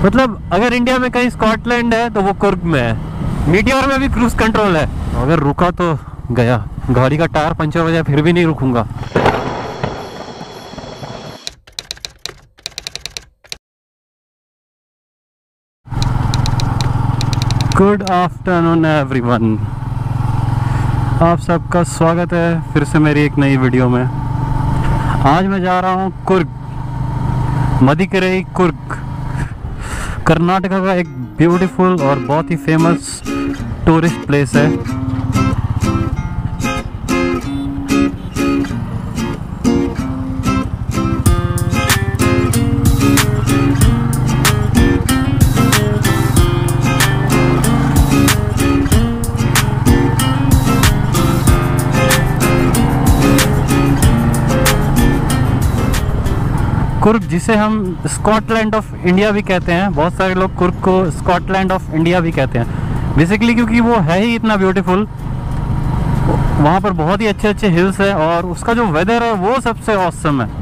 मतलब अगर इंडिया में कहीं स्कॉटलैंड है तो वो कुर्ग में है। मीटियोर में भी क्रूज कंट्रोल है। अगर रुका तो गया, गाड़ी का टायर पंचर हो जाए फिर भी नहीं रुकूंगा। गुड आफ्टरनून एवरीवन, आप सबका स्वागत है फिर से मेरी एक नई वीडियो में। आज मैं जा रहा हूँ कुर्ग, मदिकेरई कुर्ग, कर्नाटका का एक ब्यूटीफुल और बहुत ही फेमस टूरिस्ट प्लेस है। कुर्ग जिसे हम स्कॉटलैंड ऑफ इंडिया भी कहते हैं, बहुत सारे लोग कुर्ग को स्कॉटलैंड ऑफ इंडिया भी कहते हैं बेसिकली, क्योंकि वो है ही इतना ब्यूटीफुल। वहाँ पर बहुत ही अच्छे अच्छे हिल्स है और उसका जो वेदर है वो सबसे ऑसम है।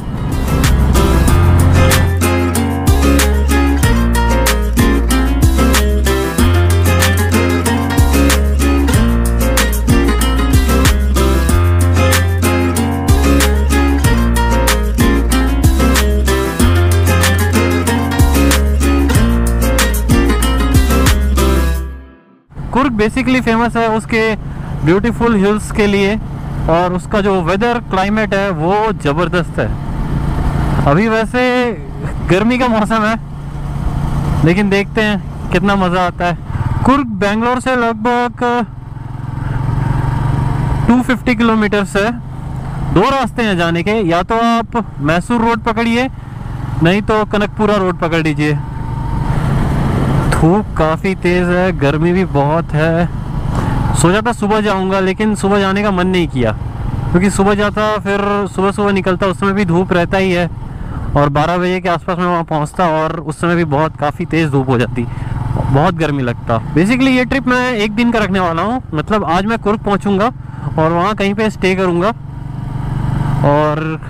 कुर्ग बेसिकली फेमस है उसके ब्यूटीफुल हिल्स के लिए और उसका जो वेदर क्लाइमेट है वो ज़बरदस्त है। अभी वैसे गर्मी का मौसम है लेकिन देखते हैं कितना मज़ा आता है। कुर्ग बेंगलोर से लगभग 250 किलोमीटर है। दो रास्ते हैं जाने के, या तो आप मैसूर रोड पकड़िए नहीं तो कनकपुरा रोड पकड़ लीजिए। धूप काफ़ी तेज़ है, गर्मी भी बहुत है। सोचा था सुबह जाऊंगा लेकिन सुबह जाने का मन नहीं किया, क्योंकि सुबह जाता फिर सुबह निकलता उस समय भी धूप रहता ही है और 12 बजे के आसपास मैं वहाँ पहुँचता और उस समय भी काफ़ी तेज़ धूप हो जाती, बहुत गर्मी लगता। बेसिकली ये ट्रिप मैं एक दिन का रखने वाला हूँ। मतलब आज मैं कुर्ग पहुँचूँगा और वहाँ कहीं पे स्टे करूँगा और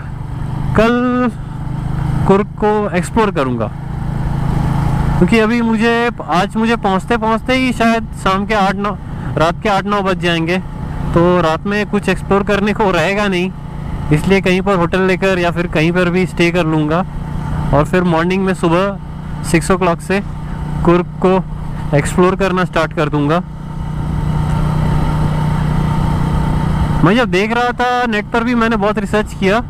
कल कुर्ग को एक्सप्लोर करूँगा, क्योंकि अभी आज मुझे पहुँचते ही शायद रात के 8-9 बज जाएंगे, तो रात में कुछ एक्सप्लोर करने को रहेगा नहीं, इसलिए कहीं पर होटल लेकर या फिर कहीं पर भी स्टे कर लूँगा और फिर मॉर्निंग में सुबह 6 o'clock से कुर्ग को एक्सप्लोर करना स्टार्ट कर दूँगा। मैं जब देख रहा था नेट पर भी मैंने बहुत रिसर्च किया,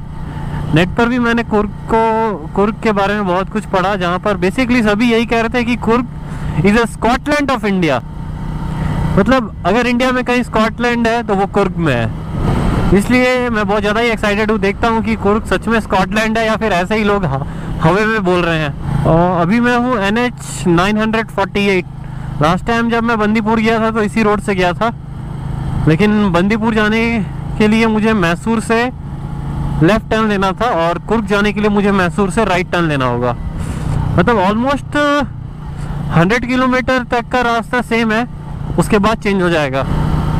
नेट पर भी मैंने कुर्ग के बारे में बहुत कुछ पढ़ा, जहाँ पर बेसिकली सभी यही कह रहे थे कि Coorg is a Scotland of India. मतलब अगर इंडिया में कहीं स्कॉटलैंड है तो वो कुर्ग में है। इसलिए मैं बहुत ज़्यादा ही एक्साइटेड हूँ, देखता हूँ कि कुर्ग सच में स्कॉटलैंड है या फिर ऐसे ही लोग हवा में बोल रहे हैं। और अभी मैं हूँ NH 948। लास्ट टाइम जब मैं बंदीपुर गया था तो इसी रोड से गया था, लेकिन बंदीपुर जाने के लिए मुझे मैसूर से लेफ्ट टर्न लेना था और कुर्ग जाने के लिए मुझे मैसूर से राइट टर्न लेना होगा। मतलब ऑलमोस्ट 100 किलोमीटर तक का रास्ता सेम है, उसके बाद चेंज हो जाएगा।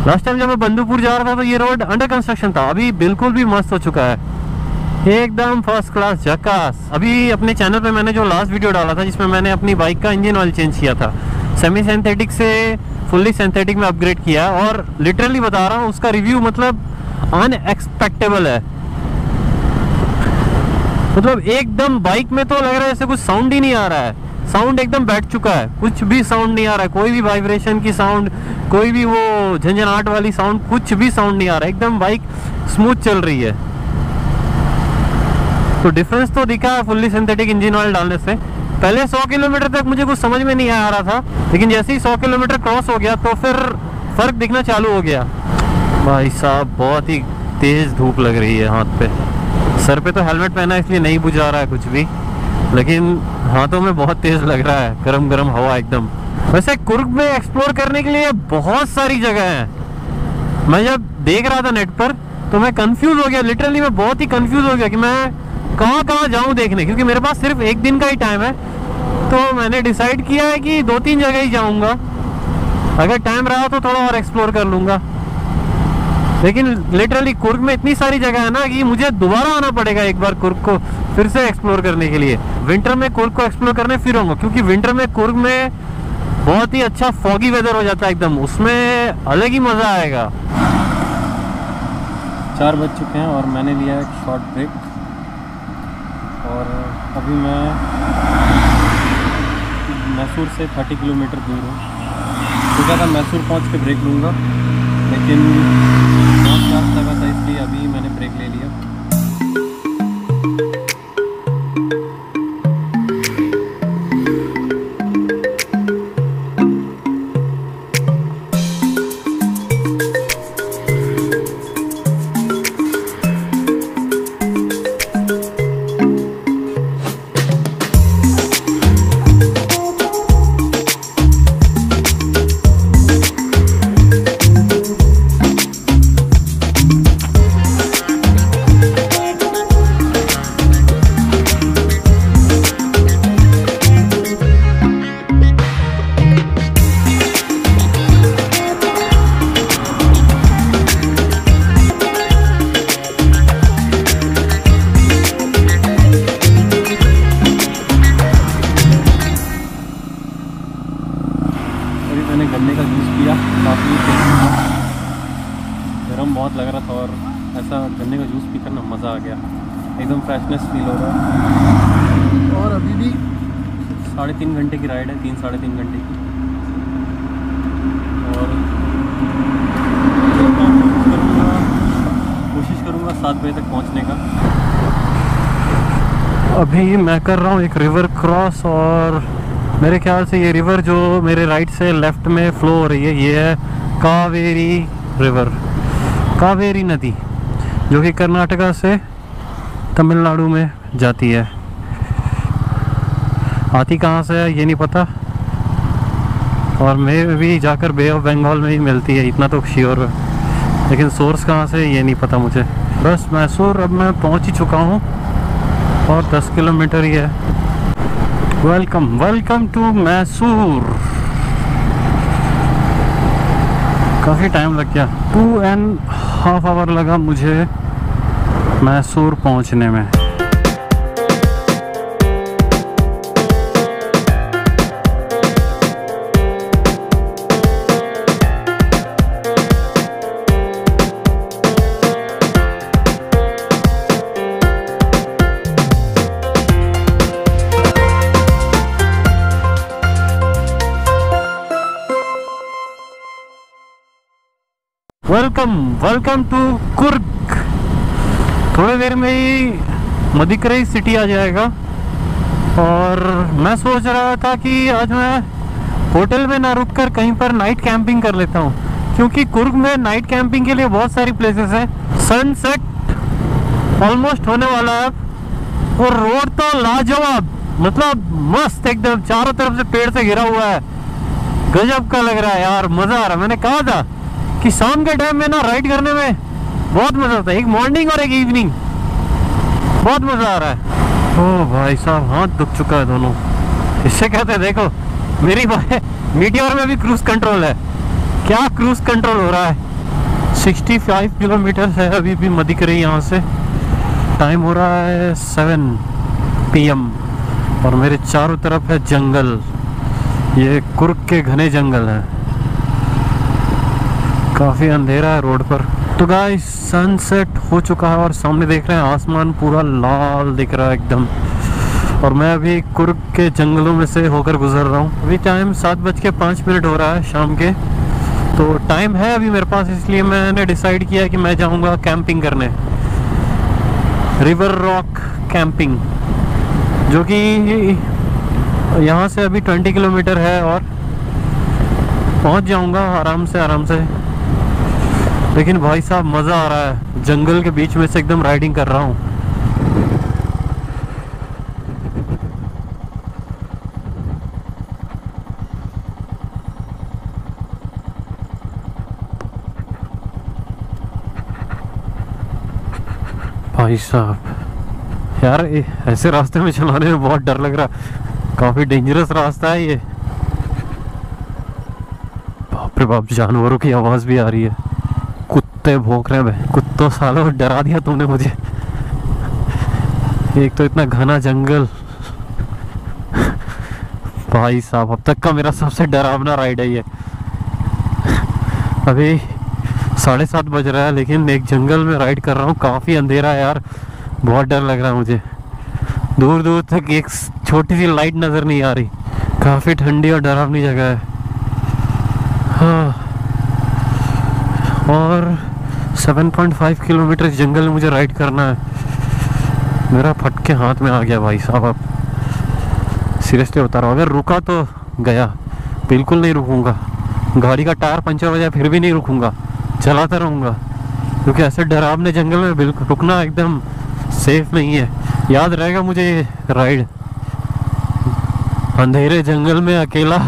लास्ट टाइम जब मैं बंदीपुर जा रहा था तो ये रोड अंडर कंस्ट्रक्शन था, अभी बिल्कुल भी मस्त हो चुका है, एकदम फर्स्ट क्लास झकास। अभी अपने चैनल पे मैंने जो लास्ट वीडियो डाला था जिसमें मैंने अपनी बाइक का इंजन ऑयल चेंज किया था, सेमी सिंथेटिक से फुल्ली सिंथेटिक में अपग्रेड किया और लिटरली बता रहा हूँ उसका रिव्यू मतलब अनएक्सपेक्टेबल है। मतलब एकदम बाइक में तो लग रहा है जैसे कुछ साउंड ही नहीं आ रहा है, साउंड एकदम बैठ चुका है, कुछ भी साउंड नहीं आ रहा है, कोई भी वाइब्रेशन की साउंड, कोई भी वो झंझनाहट वाली साउंड, कुछ भी साउंड नहीं आ रहा है, एकदम बाइक स्मूथ चल रही है। तो डिफरेंस तो दिखा है फुल्ली सिंथेटिक इंजन ऑयल डालने से। पहले 100 किलोमीटर तक मुझे कुछ समझ में नहीं आ रहा था, लेकिन जैसे ही 100 किलोमीटर क्रॉस हो गया तो फिर फर्क दिखना चालू हो गया। भाई साहब बहुत ही तेज धूप लग रही है हाथ पे, सर पे तो हेलमेट पहना है इसलिए नहीं बुझा रहा है कुछ भी, लेकिन हाथों में बहुत तेज लग रहा है, गरम गरम हवा एकदम। वैसे कुर्ग में एक्सप्लोर करने के लिए बहुत सारी जगह हैं। मैं जब देख रहा था नेट पर तो मैं कंफ्यूज हो गया, लिटरली मैं बहुत ही कंफ्यूज हो गया कि मैं कहाँ जाऊँ देखने, क्योंकि मेरे पास सिर्फ एक दिन का ही टाइम है। तो मैंने डिसाइड किया है कि 2-3 जगह ही जाऊँगा, अगर टाइम रहा तो थोड़ा और एक्सप्लोर कर लूँगा। लेकिन लिटरली कुर्ग में इतनी सारी जगह है ना कि मुझे दोबारा आना पड़ेगा एक बार कुर्ग को फिर से एक्सप्लोर करने के लिए। विंटर में कुर्ग को एक्सप्लोर करने फिर आऊँगा, क्योंकि विंटर में कुर्ग में बहुत ही अच्छा फॉगी वेदर हो जाता है एकदम, उसमें अलग ही मज़ा आएगा। 4 बज चुके हैं और मैंने लिया एक शॉर्ट ब्रेक, और अभी मैं मैसूर से 30 किलोमीटर दूर हूँ। सोचा था मैसूर पहुँच के ब्रेक लूँगा, लेकिन बहुत प्यास लगा था, इसलिए अभी मैंने ब्रेक ले लिया। मैंने गन्ने का जूस पिया, काफ़ी टेस्टी था, गर्म बहुत लग रहा था, और ऐसा गन्ने का जूस पीकर ना मज़ा आ गया, एकदम फ्रेशनेस फील हो रहा है। और अभी भी 3.5 घंटे की राइड है, 3-3.5 घंटे की, और कोशिश करूँगा 7 बजे तक पहुँचने का। अभी मैं कर रहा हूँ एक रिवर क्रॉस, और मेरे ख्याल से ये रिवर जो मेरे राइट से लेफ़्ट में फ़्लो हो रही है, ये है कावेरी रिवर, कावेरी नदी, जो कि कर्नाटका से तमिलनाडु में जाती है। आती कहाँ से है ये नहीं पता, और मैं भी जाकर बे ऑफ बंगाल में ही मिलती है, इतना तो श्योर है, लेकिन सोर्स कहाँ से ये नहीं पता मुझे। बस मैसूर अब मैं पहुँच ही चुका हूँ, और 10 किलोमीटर ही है। Welcome to Mysore. काफ़ी टाइम लग गया, 2.5 आवर लगा मुझे मैसूर पहुंचने में। Welcome to Coorg. थोड़ी देर में ही मदिकरई सिटी आ जाएगा, और मैं सोच रहा था कि आज मैं होटल में ना रुककर कहीं पर नाइट कैंपिंग कर लेता हूँ, क्योंकि कुर्ग में नाइट कैंपिंग के लिए बहुत सारी प्लेसेस हैं। सनसेट ऑलमोस्ट होने वाला है, और रोड तो लाजवाब, मतलब मस्त एकदम, चारों तरफ से पेड़ से घिरा हुआ है, गजब का लग रहा है यार, मज़ा आ रहा है। मैंने कहा था कि शाम के टाइम में ना राइड करने में बहुत मज़ा आता है, एक मॉर्निंग और एक इवनिंग, बहुत मज़ा आ रहा है। ओ भाई साहब, हाथ दुख चुका है दोनों, इससे कहते हैं देखो मेरी बात, मीटियोर में भी क्रूज कंट्रोल है, क्या क्रूज कंट्रोल हो रहा है। 65 किलोमीटर है अभी भी मदिकरई यहाँ से, टाइम हो रहा है 7 PM, और मेरे चारों तरफ है जंगल, ये कुर्ग के घने जंगल है, काफ़ी अंधेरा है रोड पर। तो गाइस सनसेट हो चुका है, और सामने देख रहे हैं आसमान पूरा लाल दिख रहा है एकदम, और मैं अभी कुर्ग के जंगलों में से होकर गुजर रहा हूँ। अभी टाइम 7:05 हो रहा है शाम के, तो टाइम है अभी मेरे पास, इसलिए मैंने डिसाइड किया कि मैं जाऊँगा कैंपिंग करने, रिवर रॉक कैंपिंग, जो कि यहाँ से अभी 20 किलोमीटर है, और पहुँच जाऊँगा आराम से। लेकिन भाई साहब मज़ा आ रहा है, जंगल के बीच में से एकदम राइडिंग कर रहा हूँ। भाई साहब यार, ऐसे रास्ते में चलाने में बहुत डर लग रहा, काफ़ी डेंजरस रास्ता है ये। बाप रे बाप, जानवरों की आवाज़ भी आ रही है, कुत्ते भौंक रहे हैं। कुत्तों सालों डरा दिया तूने मुझे। एक तो इतना घना जंगल। भाई साहब अब तक का मेरा सबसे डरावना राइड है ये। अभी 7:30 बज रहा है लेकिन एक जंगल में राइड कर रहा हूँ। काफ़ी अंधेरा है यार, बहुत डर लग रहा है मुझे। दूर दूर तक एक छोटी सी लाइट नज़र नहीं आ रही। काफ़ी ठंडी और डरावनी जगह है। हाँ, और 7.5 किलोमीटर इस जंगल में मुझे राइड करना है। मेरा फटके हाथ में आ गया भाई साहब। अब सीरियसली बता रहा हूँ, अगर रुका तो गया, बिल्कुल नहीं रुकूंगा। गाड़ी का टायर पंचर हो जाए फिर भी नहीं रुकूंगा, चलाता रहूँगा, क्योंकि ऐसे डरावने जंगल में बिल्कुल रुकना एकदम सेफ नहीं है। याद रहेगा मुझे ये राइड, अंधेरे जंगल में अकेला।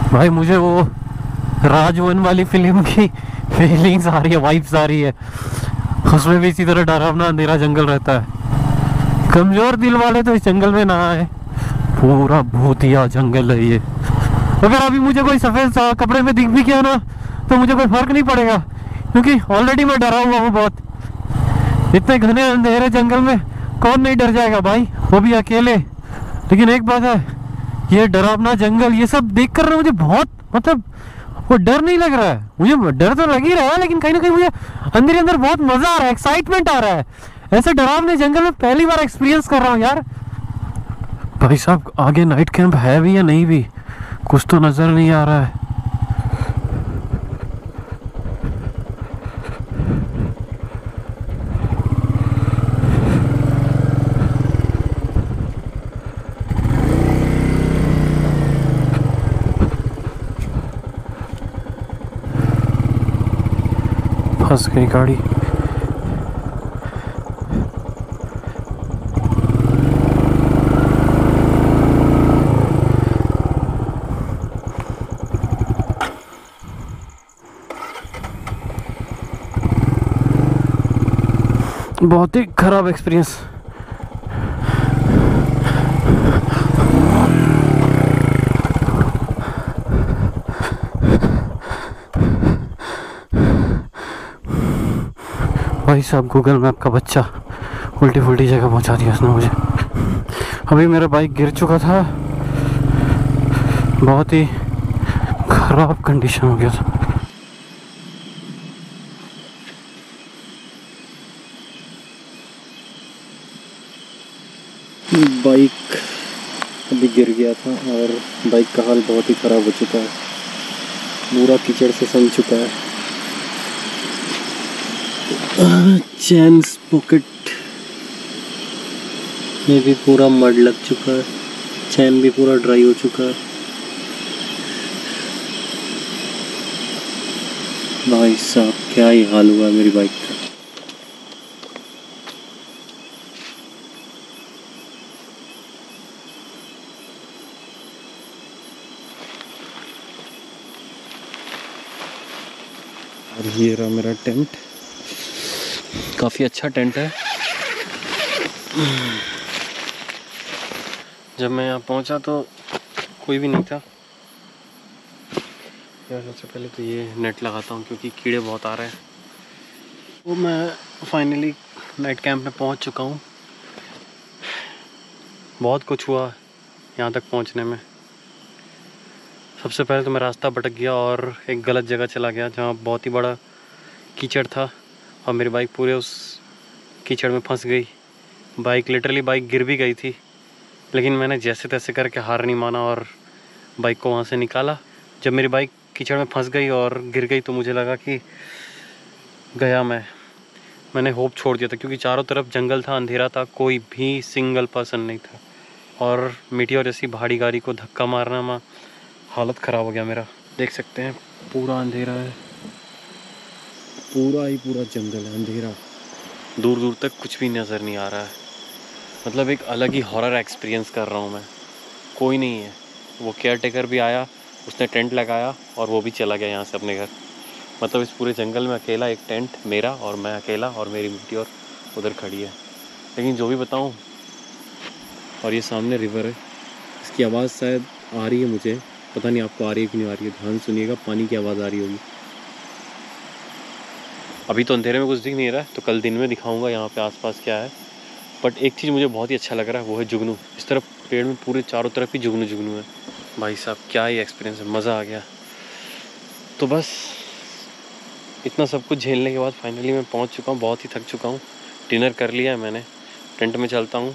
भाई मुझे वो राजवन वाली फिल्म की फीलिंग्स आ रही है, वाइब्स आ रही है। उसमें भी इसी तरह डरावना अंधेरा जंगल रहता है। कमजोर दिल वाले तो इस जंगल में ना आए, पूरा भूतिया जंगल है ये। अगर अभी मुझे कोई सफेद कपड़े में दिख भी गया ना तो मुझे कोई फर्क नहीं पड़ेगा, क्योंकि ऑलरेडी मैं डरा हुआ हूँ बहुत। इतने घने अंधेरे जंगल में कौन नहीं डर जाएगा भाई, वो भी अकेले। लेकिन एक बात है, ये डरावना जंगल ये सब देख कर मुझे बहुत मतलब वो डर नहीं लग रहा है। मुझे डर तो लग ही रहा है, लेकिन कहीं ना कहीं मुझे अंदर अंदर बहुत मजा आ रहा है, एक्साइटमेंट आ रहा है। ऐसे डरावने जंगल में पहली बार एक्सपीरियंस कर रहा हूँ यार। भाई साहब आगे नाइट कैंप है भी या नहीं भी, कुछ तो नजर नहीं आ रहा है। फंस गई गाड़ी। बहुत ही खराब एक्सपीरियंस। भाई साहब गूगल मैप का बच्चा उल्टी फुल्टी जगह पहुंचा दिया उसने मुझे। अभी मेरा बाइक गिर चुका था, बहुत ही खराब कंडीशन हो गया था। बाइक अभी गिर गया था और बाइक का हाल बहुत ही ख़राब हो चुका है, पूरा कीचड़ से सन चुका है। चैन पॉकेट में भी पूरा मड लग चुका है, चैन भी पूरा ड्राई हो चुका है। भाई साहब क्या ही हाल हुआ मेरी बाइक का। और ये रहा मेरा टेंट, काफ़ी अच्छा टेंट है। जब मैं यहाँ पहुँचा तो कोई भी नहीं था यार। सबसे पहले तो ये नेट लगाता हूँ क्योंकि कीड़े बहुत आ रहे हैं। वो मैं फाइनली नाइट कैंप में पहुँच चुका हूँ। बहुत कुछ हुआ यहाँ तक पहुँचने में। सबसे पहले तो मैं रास्ता भटक गया और एक गलत जगह चला गया जहाँ बहुत ही बड़ा कीचड़ था और मेरी बाइक पूरे उस कीचड़ में फंस गई। लिटरली बाइक गिर भी गई थी, लेकिन मैंने जैसे तैसे करके हार नहीं माना और बाइक को वहाँ से निकाला। जब मेरी बाइक कीचड़ में फंस गई और गिर गई तो मुझे लगा कि गया मैंने होप छोड़ दिया था, क्योंकि चारों तरफ जंगल था, अंधेरा था, कोई भी सिंगल पर्सन नहीं था। और मीटियोर जैसी भारी गाड़ी को धक्का मारना में हालत ख़राब हो गया मेरा। देख सकते हैं पूरा अंधेरा है, पूरा ही पूरा जंगल है, अंधेरा, दूर दूर तक कुछ भी नज़र नहीं आ रहा है। मतलब एक अलग ही हॉरर एक्सपीरियंस कर रहा हूँ मैं। कोई नहीं है, वो केयर टेकर भी आया, उसने टेंट लगाया और वो भी चला गया यहाँ से अपने घर। मतलब इस पूरे जंगल में अकेला एक टेंट मेरा और मैं अकेला और मेरी मीटियोर उधर खड़ी है। लेकिन जो भी बताऊँ, और ये सामने रिवर है, इसकी आवाज़ शायद आ रही है मुझे, पता नहीं आपको आ रही है कि नहीं आ रही है। ध्यान सुनिएगा, पानी की आवाज़ आ रही होगी। अभी तो अंधेरे में कुछ दिख नहीं रहा है, तो कल दिन में दिखाऊंगा यहाँ पे आसपास क्या है। बट एक चीज़ मुझे बहुत ही अच्छा लग रहा है, वो है जुगनू। इस तरफ पेड़ में पूरे चारों तरफ ही जुगनू जुगनू है। भाई साहब क्या ही एक्सपीरियंस है, मज़ा आ गया। तो बस इतना सब कुछ झेलने के बाद फाइनली मैं पहुंच चुका हूँ, बहुत ही थक चुका हूँ। डिनर कर लिया है मैंने, टेंट में चलता हूँ,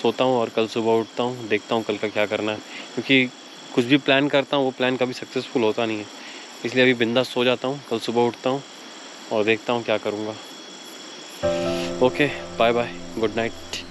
सोता हूँ और कल सुबह उठता हूँ, देखता हूँ कल का क्या करना है। क्योंकि कुछ भी प्लान करता हूँ वो प्लान कभी सक्सेसफुल होता नहीं है, इसलिए अभी बिंदास सो जाता हूँ, कल सुबह उठता हूँ और देखता हूँ क्या करूँगा। Okay, bye bye, good night.